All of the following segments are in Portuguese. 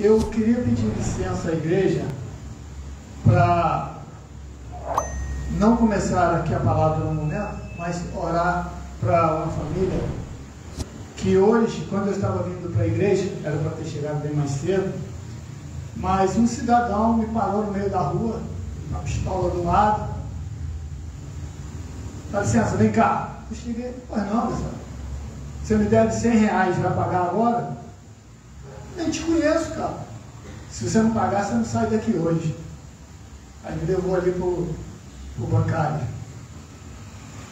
Eu queria pedir licença à igreja para não começar aqui a palavra no momento, mas orar para uma família que hoje, quando eu estava vindo para a igreja, era para ter chegado bem mais cedo, mas um cidadão me parou no meio da rua, uma pistola do lado. Dá licença, vem cá. Eu cheguei, pois não, pessoal. Você me deve R$100, vai pagar agora? Nem te conheço, cara. Se você não pagar, você não sai daqui hoje. Aí me levou ali pro bancário.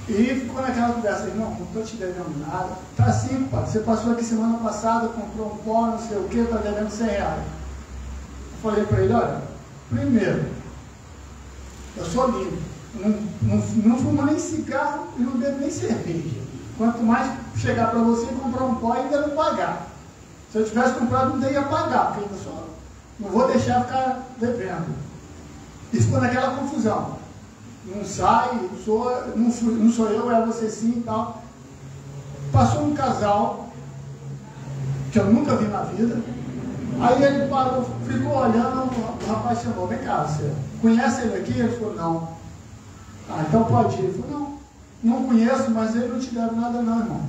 E ficou naquela conversa, não estou te devendo nada. Tá sim, pai. Você passou aqui semana passada, comprou um pó, não sei o que, está devendo R$100. Eu falei para ele, olha, primeiro, eu sou limpo. Não fumo nem cigarro e não bebo nem cerveja. Quanto mais chegar para você e comprar um pó e ainda não pagar. Se eu tivesse comprado, não teria pagar, porque ainda só não vou deixar ficar devendo. E ficou naquela confusão. Não sai, não sou eu, é você sim e tal. Passou um casal, que eu nunca vi na vida. Aí ele parou, ficou olhando, o rapaz chamou, vem cá, você conhece ele aqui? Ele falou, não. Ah, então pode ir. Ele falou, não conheço, mas ele não te deve nada não, irmão.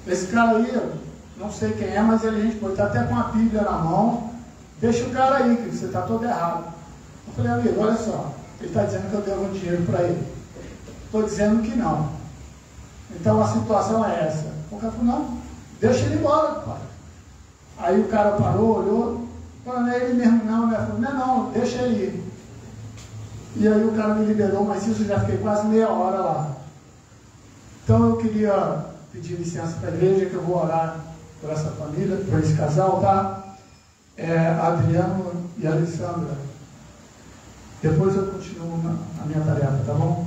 Esse cara aí, eu não sei quem é, mas ele, a gente pode estar até com a Bíblia na mão, deixa o cara aí, que você está todo errado. Eu falei, amigo, olha só, ele está dizendo que eu devo um dinheiro para ele. Estou dizendo que não. Então a situação é essa. O cara falou, não, deixa ele embora, pai. Aí o cara parou, olhou, falou, não é ele mesmo não, né? Falou, não, deixa ele ir. E aí o cara me liberou, mas isso eu já fiquei quase meia hora lá. Então eu queria pedir licença para a igreja, que eu vou orar por essa família, por esse casal, tá? Adriano e Alessandra. Depois eu continuo na minha tarefa, tá bom?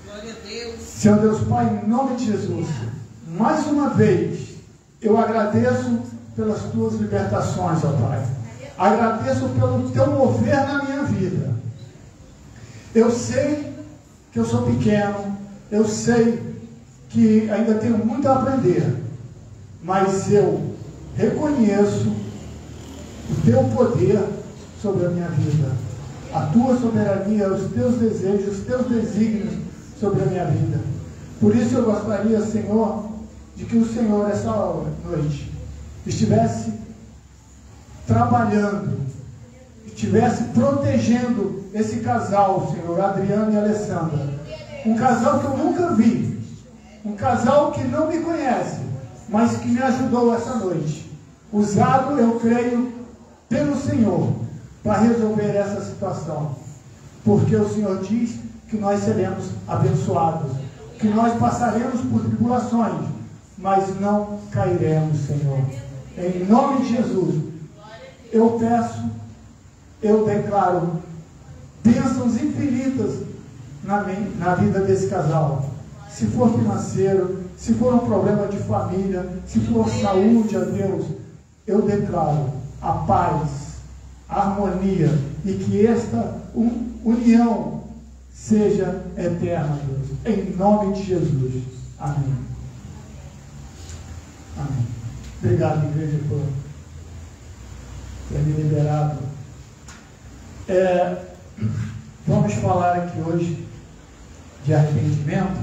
Glória a Deus. Senhor Deus Pai, em nome de Jesus, mais uma vez, eu agradeço pelas tuas libertações, ó Pai. Agradeço pelo teu mover na minha vida. Eu sei que eu sou pequeno, eu sei que ainda tenho muito a aprender, mas eu reconheço o teu poder sobre a minha vida, a tua soberania, os teus desejos, os teus desígnios sobre a minha vida. Por isso eu gostaria, Senhor, de que o Senhor, essa noite, estivesse trabalhando, estivesse protegendo esse casal, Senhor, Adriano e Alessandra. Um casal que eu nunca vi, um casal que não me conhece, mas que me ajudou essa noite. Usado, eu creio, pelo Senhor, para resolver essa situação. Porque o Senhor diz que nós seremos abençoados, que nós passaremos por tribulações, mas não cairemos, Senhor. Em nome de Jesus, eu peço, eu declaro bênçãos infinitas na vida desse casal. Se for financeiro, se for um problema de família, se for saúde, ó Deus, eu declaro a paz, a harmonia, e que esta união seja eterna, Deus. Em nome de Jesus. Amém. Amém. Obrigado, igreja, por ter me liberado. Vamos falar aqui hoje de arrependimento,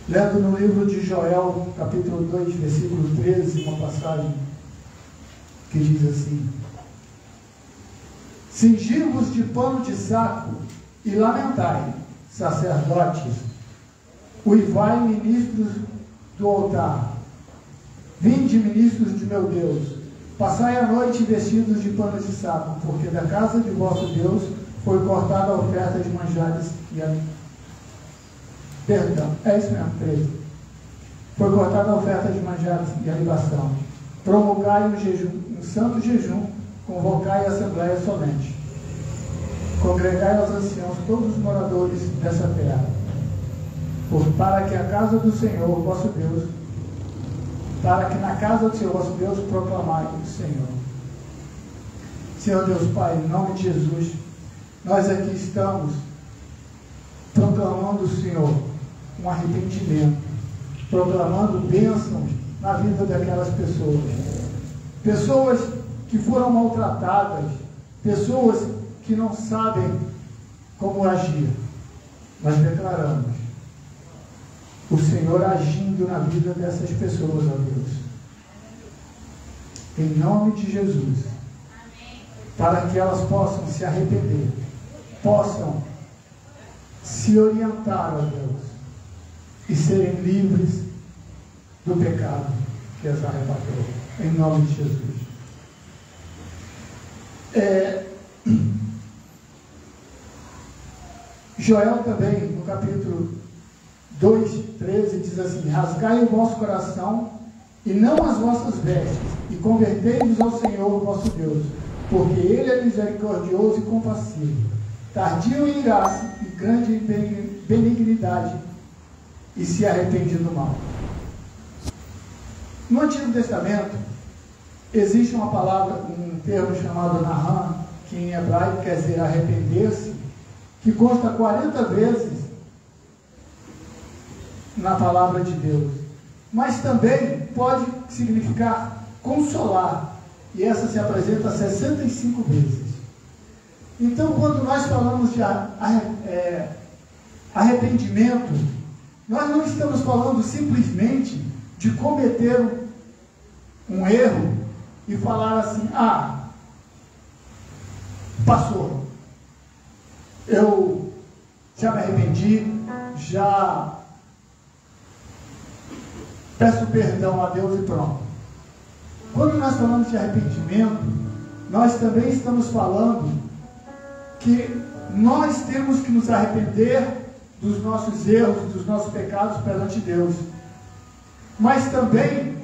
lendo no livro de Joel, capítulo 2, versículo 13, uma passagem que diz assim: cingir-vos de pano de saco e lamentai, sacerdotes, uivai, ministros do altar, vinde, ministros de meu Deus, passai a noite vestidos de panos de saco, porque da casa de vosso Deus foi cortada a oferta de manjares e perdão, é isso mesmo, 13. Foi cortada a oferta de manjares e a libação. Promulgai um santo jejum, convocai a assembleia somente. Congregai aos anciãos todos os moradores dessa terra, para que a casa do Senhor, vosso Deus, para que na casa do Senhor, vosso Deus, proclamai o Senhor. Senhor Deus Pai, em nome de Jesus, nós aqui estamos proclamando, Senhor, um arrependimento, proclamando bênçãos na vida daquelas pessoas que foram maltratadas, pessoas que não sabem como agir. Nós declaramos o Senhor agindo na vida dessas pessoas, ó Deus. Em nome de Jesus. Para que elas possam se arrepender, possam se orientar, ó Deus, e serem livres do pecado que as arrebatou. Em nome de Jesus. Joel também, no capítulo 2:13, diz assim: rasgai o vosso coração e não as vossas vestes, e convertei-vos ao Senhor vosso Deus, porque Ele é misericordioso e compassivo, tardio em irar-se e grande em benignidade, e se arrepende do mal. No Antigo Testamento, existe uma palavra, um termo chamado Naham, que em hebraico quer dizer arrepender-se, que consta 40 vezes na palavra de Deus. Mas também pode significar consolar, e essa se apresenta 65 vezes. Então, quando nós falamos de arrependimento, nós não estamos falando simplesmente de cometer um erro e falar assim: passou, eu já me arrependi, já peço perdão a Deus e pronto. Quando nós falamos de arrependimento, nós também estamos falando que nós temos que nos arrepender dos nossos erros, dos nossos pecados perante Deus. Mas também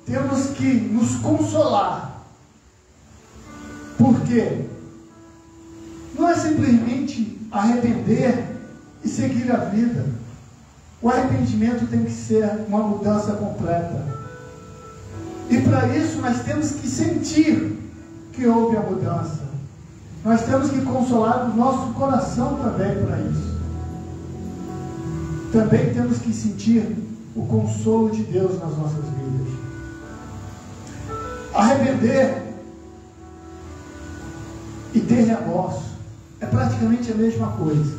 temos que nos consolar. Por quê? Não é simplesmente arrepender e seguir a vida. O arrependimento tem que ser uma mudança completa. E para isso nós temos que sentir que houve a mudança. Nós temos que consolar o nosso coração também para isso. Também temos que sentir o consolo de Deus nas nossas vidas. Arrepender e ter remorso é praticamente a mesma coisa.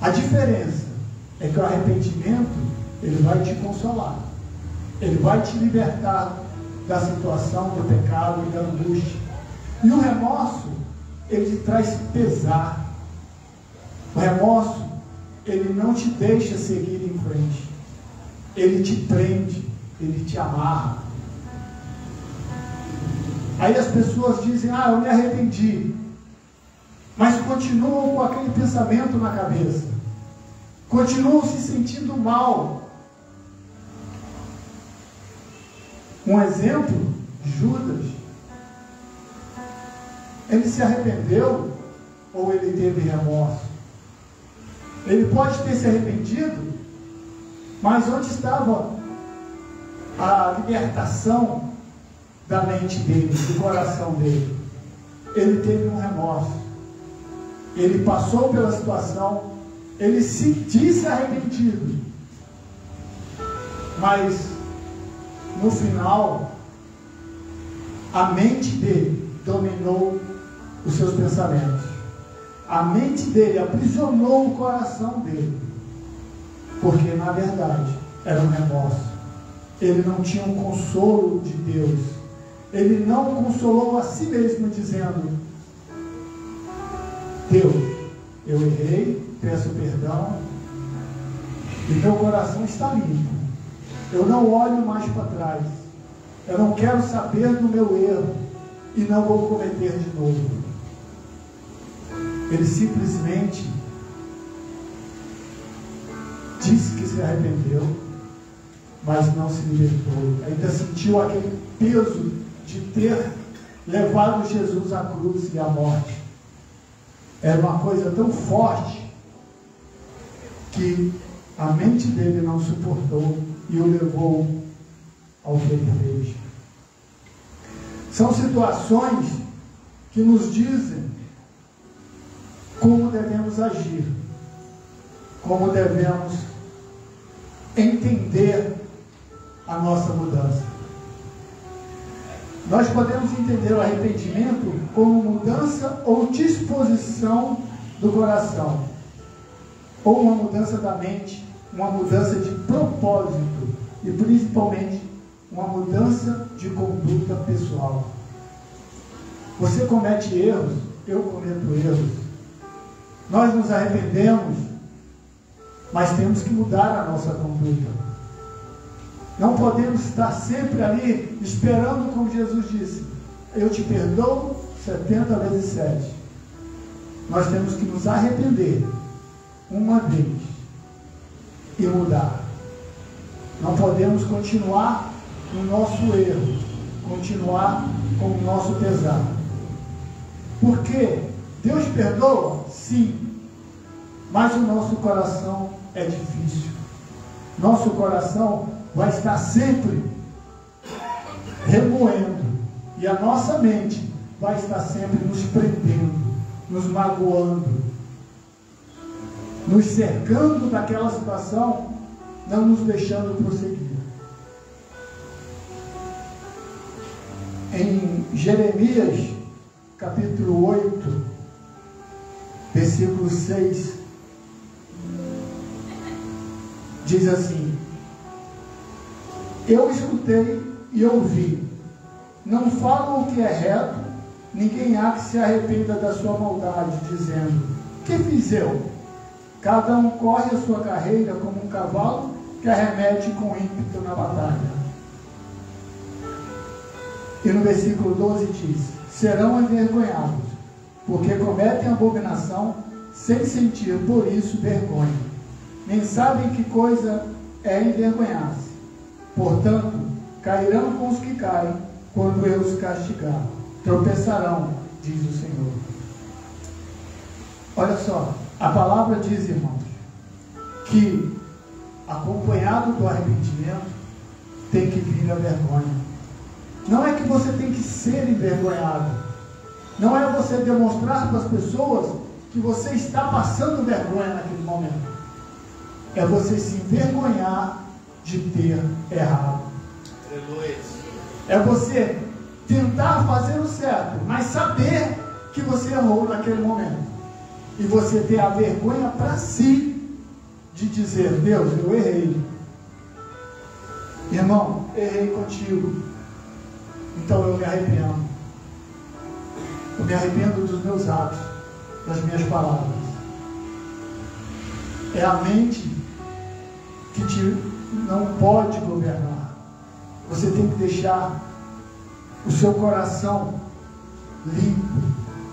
A diferença é que o arrependimento, ele vai te consolar, ele vai te libertar da situação, do pecado e da angústia. E o remorso, ele te traz pesar. O remorso, ele não te deixa seguir em frente, ele te prende, ele te amarra. Aí as pessoas dizem: eu me arrependi, mas continuam com aquele pensamento na cabeça, continuam se sentindo mal. Um exemplo, Judas. Ele se arrependeu ou ele teve remorso? Ele pode ter se arrependido, mas onde estava a libertação da mente dele, do coração dele? Ele teve um remorso. Ele passou pela situação, ele se disse arrependido, mas no final a mente dele dominou os seus pensamentos. A mente dele aprisionou o coração dele, porque na verdade era um remorso. Ele não tinha um consolo de Deus. Ele não consolou a si mesmo, dizendo: Deus, eu errei, peço perdão, e meu coração está limpo. Eu não olho mais para trás. Eu não quero saber do meu erro e não vou cometer de novo. Ele simplesmente disse que se arrependeu, mas não se libertou. Ainda sentiu aquele peso de ter levado Jesus à cruz e à morte. Era uma coisa tão forte que a mente dele não suportou e o levou ao que ele fez. São situações que nos dizem como devemos agir, como devemos entender a nossa mudança. Nós podemos entender o arrependimento como mudança ou disposição do coração, ou uma mudança da mente, uma mudança de propósito e principalmente uma mudança de conduta pessoal. Você comete erros, eu cometo erros. Nós nos arrependemos, mas temos que mudar a nossa conduta. Não podemos estar sempre ali esperando, como Jesus disse, eu te perdoo 70 vezes 7. Nós temos que nos arrepender uma vez e mudar. Não podemos continuar no nosso erro, continuar com o nosso pesar. Porque Deus perdoa? Sim, mas o nosso coração é difícil. Nosso coração vai estar sempre remoendo, e a nossa mente vai estar sempre nos prendendo, nos magoando, nos cercando daquela situação, não nos deixando prosseguir. Em Jeremias, capítulo 8, versículo 6, diz assim: eu escutei e ouvi, não falam o que é reto, ninguém há que se arrependa da sua maldade, dizendo, que fiz eu? Cada um corre a sua carreira como um cavalo que arremete com ímpeto na batalha. E no versículo 12 diz, serão envergonhados, porque cometem abominação, sem sentir por isso vergonha, nem sabem que coisa é envergonhar-se. Portanto, cairão com os que caem, quando eu os castigar. Tropeçarão, diz o Senhor. Olha só, a palavra diz, irmãos, que acompanhado do arrependimento, tem que vir a vergonha. Não é que você tem que ser envergonhado. Não é você demonstrar para as pessoas que você está passando vergonha naquele momento. É você se envergonhar de ter errado. Aleluia. É você tentar fazer o certo, mas saber que você errou naquele momento. E você ter a vergonha para si de dizer, Deus, eu errei. Irmão, errei contigo. Então eu me arrependo. Eu me arrependo dos meus atos, das minhas palavras. É a mente que te não pode governar. Você tem que deixar o seu coração limpo,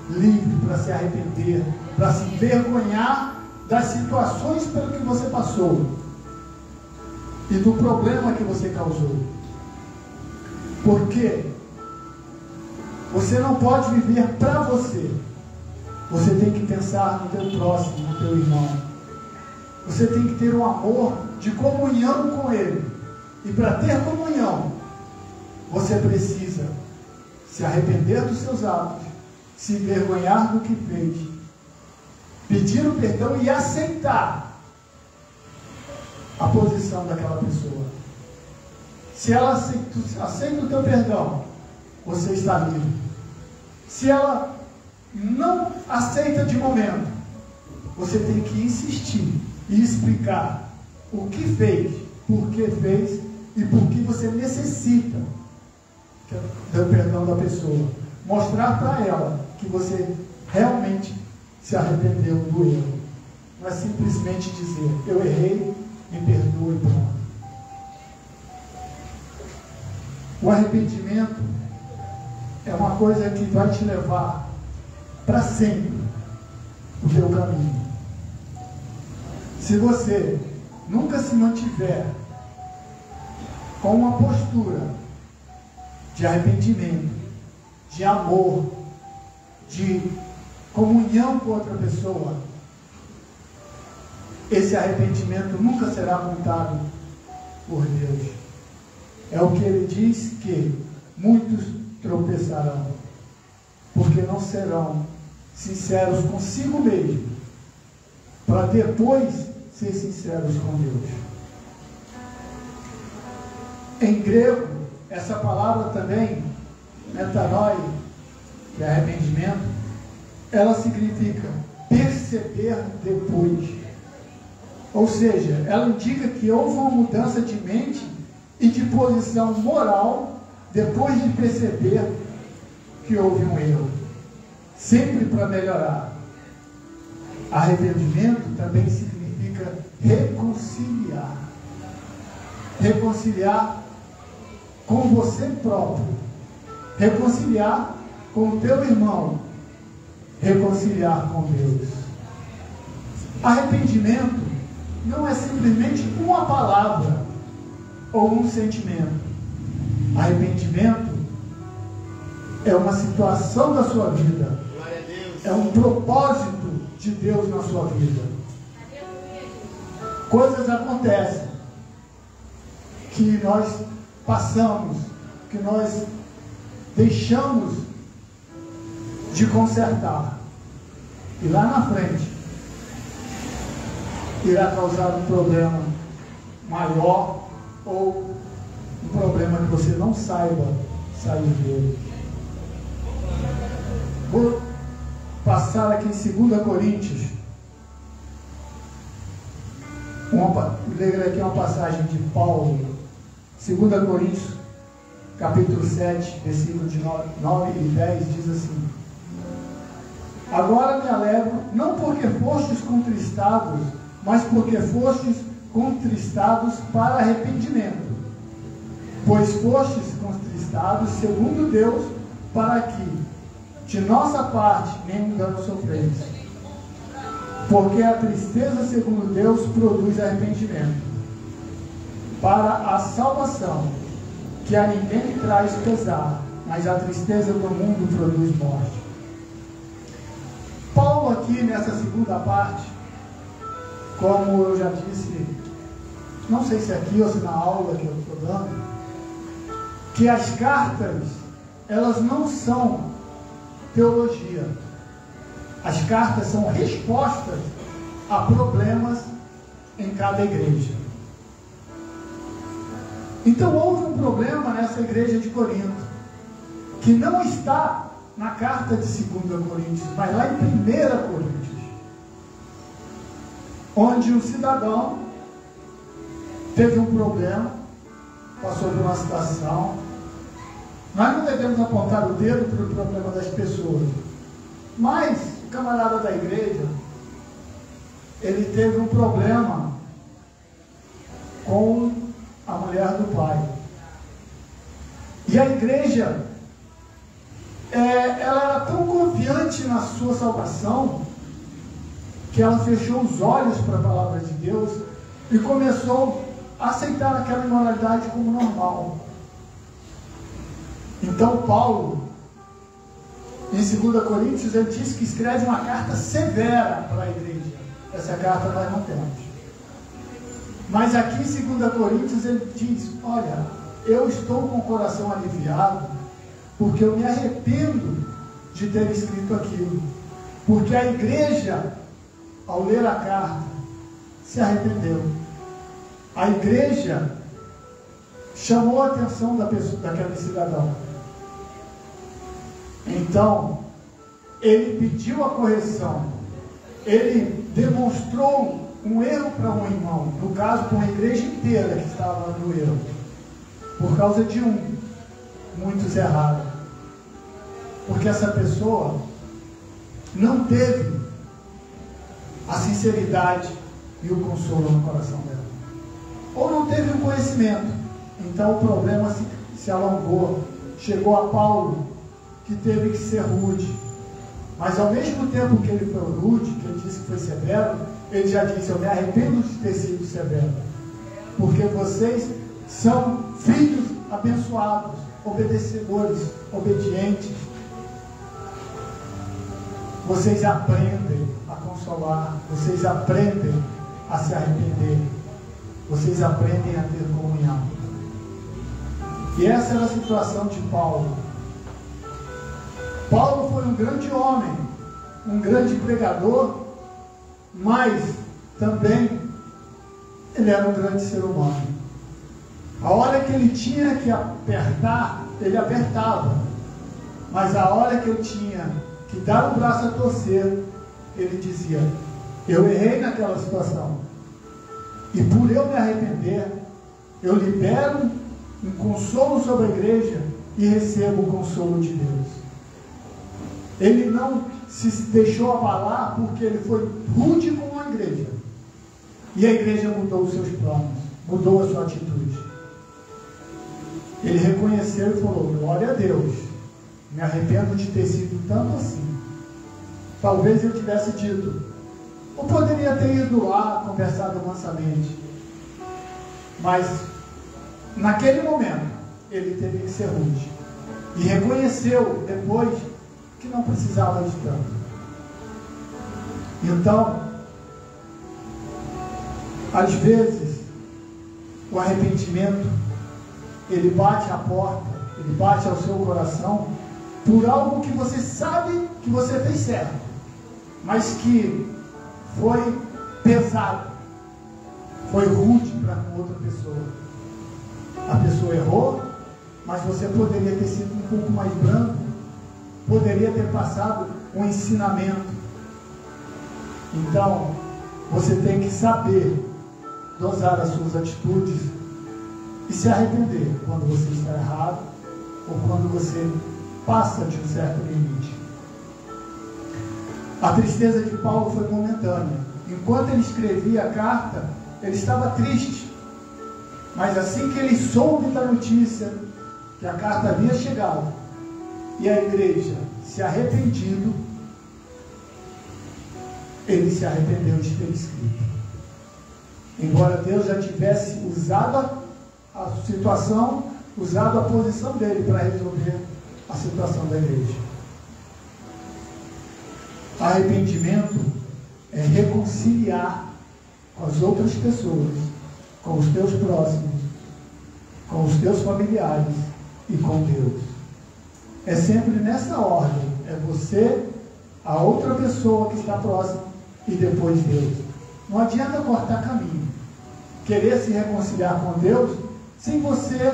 livre para se arrepender, para se envergonhar das situações pelo que você passou e do problema que você causou. Porque você não pode viver para você. Você tem que pensar no teu próximo, no teu irmão. Você tem que ter um amor de comunhão com ele. E para ter comunhão, você precisa se arrepender dos seus atos, se envergonhar do que fez, pedir o perdão e aceitar a posição daquela pessoa. Se ela aceita o teu perdão, você está livre. Se ela não aceita de momento, você tem que insistir e explicar o que fez, por que fez e por que você necessita do perdão da pessoa. Mostrar para ela que você realmente se arrependeu do erro. Não é simplesmente dizer, eu errei, me perdoe e pronto. O arrependimento é uma coisa que vai te levar para sempre o teu caminho. Se você nunca se mantiver com uma postura de arrependimento, de amor, de comunhão com outra pessoa, esse arrependimento nunca será montado por Deus. É o que ele diz, que muitos tropeçarão, porque não serão sinceros consigo mesmo, para depois ser sinceros com Deus. Em grego, essa palavra também Metanoi, que é arrependimento, ela significa perceber depois. Ou seja, ela indica que houve uma mudança de mente e de posição moral depois de perceber que houve um erro, sempre para melhorar. Arrependimento também significa reconciliar. Reconciliar com você próprio, reconciliar com o teu irmão, reconciliar com Deus. Arrependimento não é simplesmente uma palavra ou um sentimento. Arrependimento é uma situação da sua vida, é um propósito de Deus na sua vida. Coisas acontecem que nós passamos, que nós deixamos de consertar, e lá na frente irá causar um problema maior ou um problema que você não saiba sair dele. Vou passar aqui em 2 Coríntios, ler aqui uma passagem de Paulo, 2 Coríntios, capítulo 7, versículos de 9 e 10, diz assim: agora me alegro, não porque fostes contristados, mas porque fostes contristados para arrependimento, pois fostes contristados segundo Deus, para que de nossa parte nenhum dano sofreis. Porque a tristeza segundo Deus produz arrependimento para a salvação, que a ninguém traz pesar, mas a tristeza do mundo produz morte. Paulo aqui nessa segunda parte, como eu já disse, não sei se aqui ou se na aula que eu estou dando, que as cartas, elas não são teologia. As cartas são respostas a problemas em cada igreja. Então houve um problema nessa igreja de Corinto, que não está na carta de 2 Coríntios, mas lá em 1 Coríntios, onde um cidadão teve um problema, passou por uma situação. Nós não devemos apontar o dedo para o problema das pessoas, mas o camarada da igreja, ele teve um problema com a mulher do pai. E a igreja, ela era tão confiante na sua salvação, que ela fechou os olhos para a palavra de Deus e começou a aceitar aquela imoralidade como normal. Então Paulo, em 2 Coríntios, ele diz que escreve uma carta severa para a igreja. Essa carta nós não temos. Mas aqui em 2 Coríntios ele diz: olha, eu estou com o coração aliviado, porque eu me arrependo de ter escrito aquilo. Porque a igreja, ao ler a carta, se arrependeu. A igreja chamou a atenção daquele cidadão. Então, ele pediu a correção. Ele demonstrou um erro para um irmão, no caso, para uma igreja inteira que estava no erro, por causa de muitos erraram. Porque essa pessoa não teve a sinceridade e o consolo no coração dela, ou não teve o conhecimento. Então o problema se alongou, chegou a Paulo, que teve que ser rude. Mas ao mesmo tempo que ele foi rude, que ele disse que foi severo, ele já disse: eu me arrependo de ter sido severo, porque vocês são filhos abençoados, obedecedores, obedientes. Vocês aprendem a consolar, vocês aprendem a se arrepender, vocês aprendem a ter comunhão. E essa era a situação de Paulo. Paulo foi um grande homem, um grande pregador, mas também ele era um grande ser humano. A hora que ele tinha que apertar, ele apertava. Mas a hora que eu tinha que dar o braço a torcer, ele dizia: eu errei naquela situação, e por eu me arrepender, eu libero um consolo sobre a igreja e recebo o consolo de Deus. Ele não se deixou abalar porque ele foi rude com a igreja, e a igreja mudou os seus planos, mudou a sua atitude. Ele reconheceu e falou: glória a Deus, me arrependo de ter sido tanto assim. Talvez eu tivesse dito, ou poderia ter ido lá, conversado mansamente, mas naquele momento ele teve que ser rude, e reconheceu depois que não precisava de tanto. Então, às vezes, o arrependimento, ele bate à porta, ele bate ao seu coração por algo que você sabe que você fez certo, mas que foi pesado, foi rude para com outra pessoa. A pessoa errou, mas você poderia ter sido um pouco mais brando, poderia ter passado um ensinamento. Então, você tem que saber dosar as suas atitudes e se arrepender quando você está errado ou quando você passa de um certo limite. A tristeza de Paulo foi momentânea. Enquanto ele escrevia a carta, ele estava triste. Mas assim que ele soube da notícia que a carta havia chegado e a igreja se arrependido, ele se arrependeu de ter escrito. Embora Deus já tivesse usado a situação, usado a posição dele para resolver a situação da igreja. Arrependimento é reconciliar com as outras pessoas, com os teus próximos, com os teus familiares e com Deus. É sempre nessa ordem. É você, a outra pessoa que está próxima e depois Deus. Não adianta cortar caminho. Querer se reconciliar com Deus sem você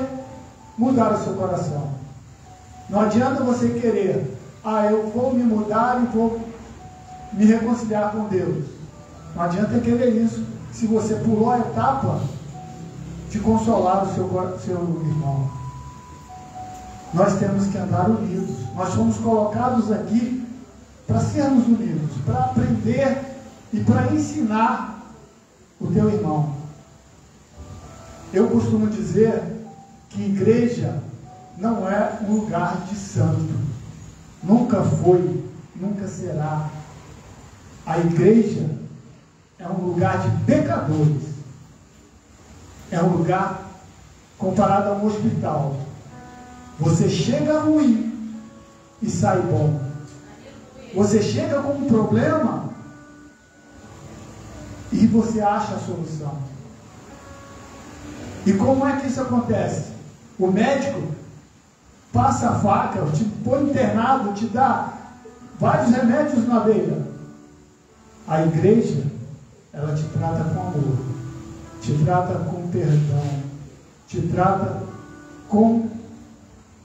mudar o seu coração. Não adianta você querer, eu vou me mudar e vou me reconciliar com Deus. Não adianta querer isso se você pulou a etapa de consolar o seu irmão. Nós temos que andar unidos. Nós fomos colocados aqui para sermos unidos, para aprender e para ensinar o teu irmão. Eu costumo dizer que igreja não é um lugar de santo. Nunca foi, nunca será. A igreja é um lugar de pecadores. É um lugar comparado a um hospital. Você chega ruim e sai bom. Você chega com um problema e você acha a solução. E como é que isso acontece? O médico passa a faca, te põe internado, te dá vários remédios na veia. A igreja, ela te trata com amor, te trata com perdão, te trata com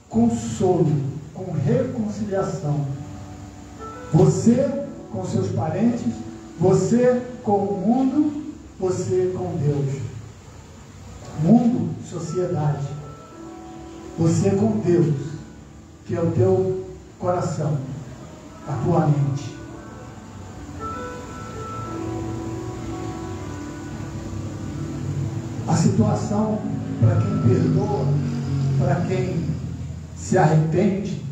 consolo, com reconciliação. Você com seus parentes, você com o mundo, você com Deus. Mundo, sociedade. Você com Deus, que é o teu coração, a tua mente. A situação para quem perdoa, para quem se arrepende,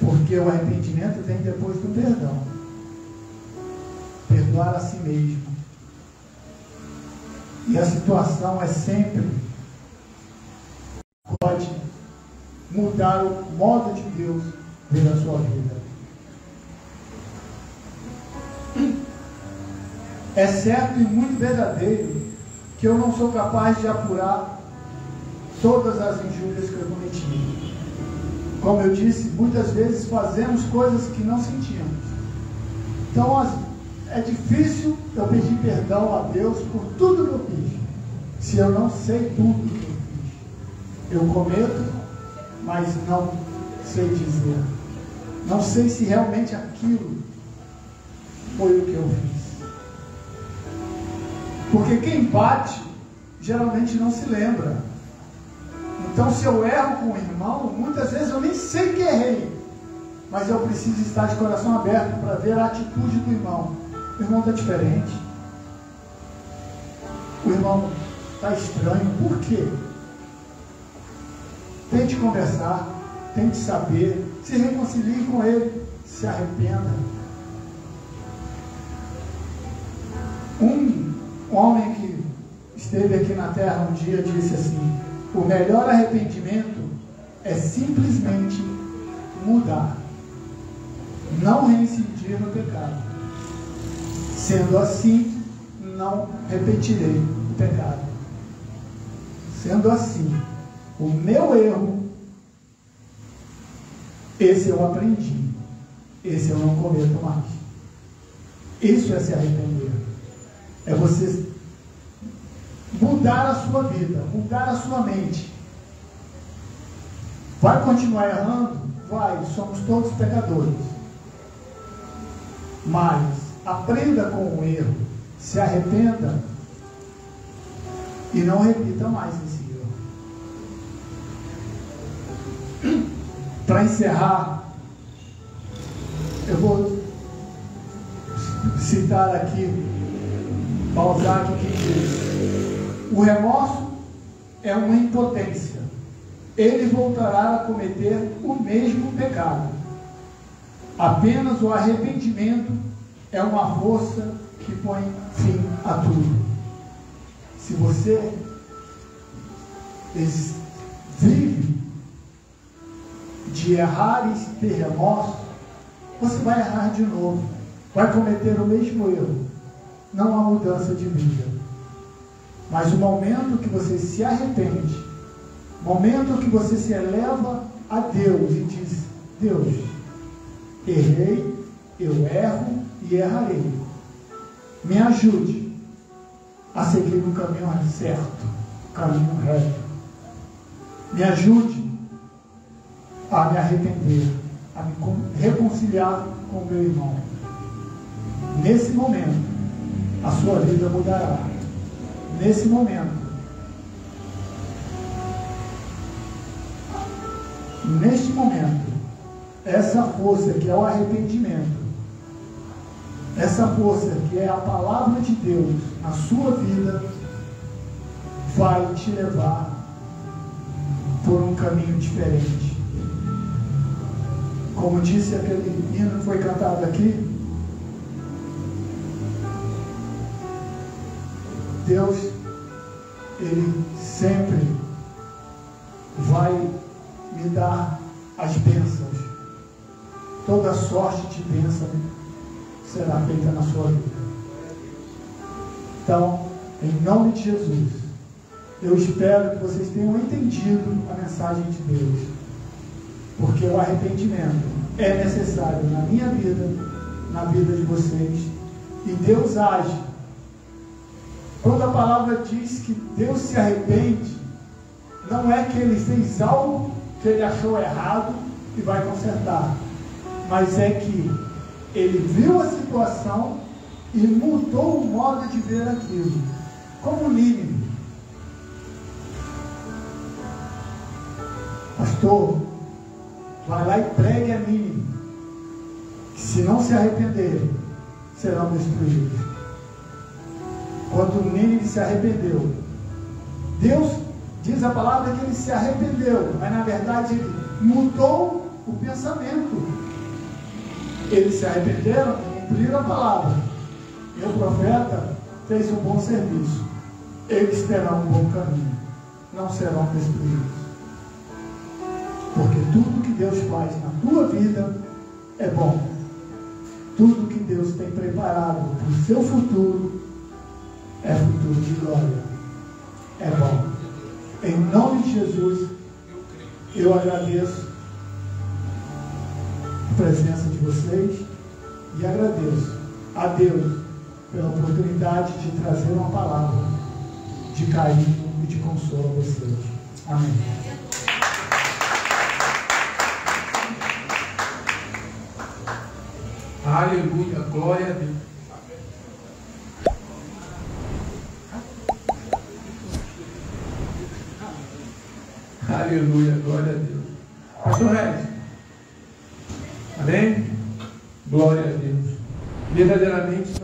porque o arrependimento vem depois do perdão. Perdoar a si mesmo. E a situação é sempre, pode mudar o modo de Deus ver a sua vida. É certo e muito verdadeiro que eu não sou capaz de apurar todas as injúrias que eu cometi. Como eu disse, muitas vezes fazemos coisas que não sentimos. Então, é difícil eu pedir perdão a Deus por tudo que eu fiz, se eu não sei tudo que eu fiz. Eu cometo, mas não sei dizer. Não sei se realmente aquilo foi o que eu fiz. Porque quem bate, geralmente não se lembra. Então, se eu erro com o irmão, muitas vezes eu nem sei que errei. Mas eu preciso estar de coração aberto para ver a atitude do irmão. O irmão está diferente. O irmão está estranho. Por quê? Tente conversar, tente saber, se reconcilie com ele, se arrependa. Um homem que esteve aqui na terra um dia disse assim: o melhor arrependimento é simplesmente mudar, não reincidir no pecado. Sendo assim, não repetirei o pecado. Sendo assim, o meu erro, esse eu aprendi, esse eu não cometo mais. Isso é se arrepender. É você mudar a sua vida, mudar a sua mente. Vai continuar errando? Vai, somos todos pecadores. Mas aprenda com o erro, se arrependa e não repita mais esse erro. Para encerrar, eu vou citar aqui Balzac, que diz: o remorso é uma impotência, ele voltará a cometer o mesmo pecado. Apenas o arrependimento é uma força que põe fim a tudo. Se você vive de errar e ter remorso, você vai errar de novo, vai cometer o mesmo erro. Não há mudança de vida. Mas o momento que você se arrepende, o momento que você se eleva a Deus e diz: Deus, errei, eu erro e errarei. Me ajude a seguir no caminho certo, caminho reto. Me ajude a me arrepender, a me reconciliar com o meu irmão. Nesse momento, a sua vida mudará. Nesse momento, neste momento, essa força que é o arrependimento, essa força que é a palavra de Deus na sua vida, vai te levar por um caminho diferente. Como disse aquele hino que foi cantado aqui, Deus, Ele sempre vai me dar as bênçãos. Toda sorte de bênção será feita na sua vida. Então, em nome de Jesus, eu espero que vocês tenham entendido a mensagem de Deus. Porque o arrependimento é necessário na minha vida, na vida de vocês. E Deus age. Quando a palavra diz que Deus se arrepende, não é que Ele fez algo que Ele achou errado e vai consertar. Mas é que Ele viu a situação e mudou o modo de ver aquilo. Como Nínive. Pastor, vai lá e pregue a Nínive, que se não se arrependerem, serão destruídos. Quando Nínive se arrependeu, Deus diz a palavra que ele se arrependeu, mas na verdade ele mudou o pensamento. Eles se arrependeram e cumpriram a palavra. E o profeta fez um bom serviço. Eles terão um bom caminho, não serão destruídos. Porque tudo que Deus faz na tua vida é bom. Tudo que Deus tem preparado para o seu futuro é futuro de glória. É bom. Em nome de Jesus, eu agradeço a presença de vocês e agradeço a Deus pela oportunidade de trazer uma palavra de carinho e de consolo a vocês. Amém. Aleluia, glória a Deus. Aleluia, glória a Deus. Pastor Regis. Amém? Glória a Deus. Verdadeiramente